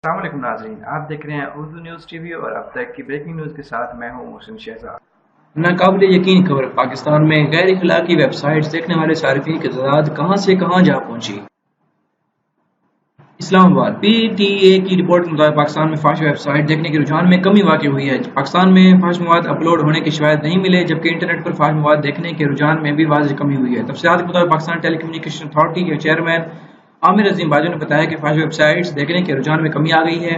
अस्सलाम वालेकुम नाज़रीन, आप देख रहे हैं उर्दू न्यूज़ टीवी और अब तक की ब्रेकिंग न्यूज़ के साथ मैं हूं मोहसिन शहजाद। नाकाबिले यकीन खबर, पाकिस्तान में गैर इखलाकी वेबसाइट्स देखने वाले सार्फिन की तादाद कहां से कहां जा पहुंची। इस्लामाबाद पीटीए की रिपोर्ट के मुताबिक पाकिस्तान में फाश वेबसाइट देखने के रुझान में कमी वाक़ई हुई है। पाकिस्तान में फाश मवाद अपलोड होने की शिकायत नहीं मिले, जबकि इंटरनेट पर फाश मवाद देखने के रुझान में भी वाज़ेह कमी हुई है। तफसीलात के मुताबिक पाकिस्तान टेली कम्युनिकेशन अथॉरिटी के चेयरमैन आमिर अजीम बाजवा ने बताया कि फाश वेबसाइट्स देखने के रुझान में कमी आ गई है।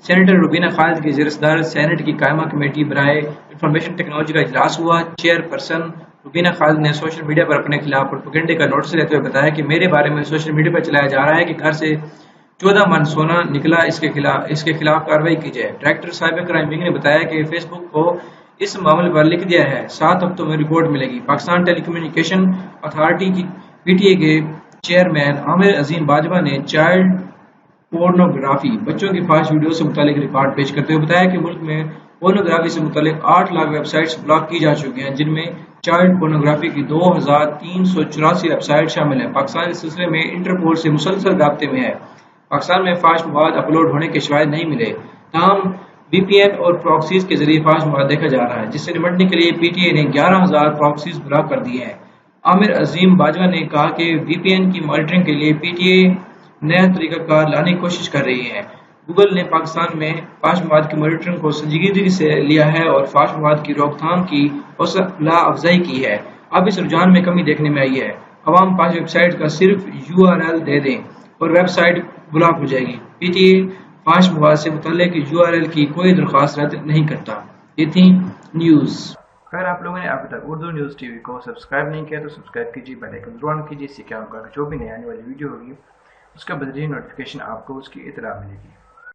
सेनेटर रुबीना खालिद की ज़ेर सदारत सेनेट की कायमा कमेटी बराए इंफॉर्मेशन टेक्नोलॉजी का इजलास हुआ। चेयरपर्सन रुबीना खालिद ने सोशल मीडिया पर अपने खिलाफ प्रोपेगेंडे का नोटिस लेते हुए बताया कि मेरे बारे में सोशल मीडिया पर चलाया जा रहा है कि घर से 14 मन सोना निकला, इसके खिलाफ कार्रवाई की जाए। डायरेक्टर साइबर क्राइम विंग ने बताया कि फेसबुक को इस मामले पर लिख दिया है, 7 हफ्तों में रिपोर्ट मिलेगी। पाकिस्तान टेली कम्युनिकेशन अथॉरिटी की पीटीए के चेयरमैन आमिर अजीम बाजवा ने चाइल्ड पोर्नोग्राफी बच्चों की फाश वीडियो से मुतालिक रिकॉर्ड पेश करते हुए बताया कि मुल्क में पोर्नोग्राफी से मुतालिक 8 लाख वेबसाइट्स ब्लॉक की जा चुकी हैं, जिनमें चाइल्ड पोर्नोग्राफी की 2384 वेबसाइट शामिल है। पाकिस्तान इस सिलसिले में इंटरपोल से मुसलसल राब्ते में है। पाकिस्तान में फाश मवाद अपलोड होने के शिवायत नहीं मिले, ताहम वीपीएन और प्रॉक्सीज के जरिए फाश मवाद देखा जा रहा है, जिससे निपटने के लिए पीटीए ने 11,000 प्रॉक्सीज ब्लॉक कर दिए हैं। आमिर अजीम बाजवा ने कहा कि वीपीएन की मॉनिटरिंग के लिए पीटीए नया तरीकाकार लाने की कोशिश कर रही है। गूगल ने पाकिस्तान में फाश मवाद की मॉनिटरिंग को संजीदगी से लिया है और फाश मवाद की रोकथाम की हौसला अफजाई की है। अब इस रुझान में कमी देखने में आई है। अवाम फाश वेबसाइट का सिर्फ यूआरएल दे दें और वेबसाइट ब्लॉक हो जाएगी। पीटीए फाश मवाद से मुतल्लिक यूआरएल की कोई दरख्वास्त रद्द नहीं करता। ये थी न्यूज़। अगर आप लोगों ने अभी तक उर्दू न्यूज़ टीवी को सब्सक्राइब नहीं किया तो सब्सक्राइब कीजिए, बेल आइकन जरूर ऑन कीजिए। इससे क्या होगा कि जो भी नई आने वाली वीडियो होगी उसका बदरीन नोटिफिकेशन आपको उसकी इतला मिलेगी।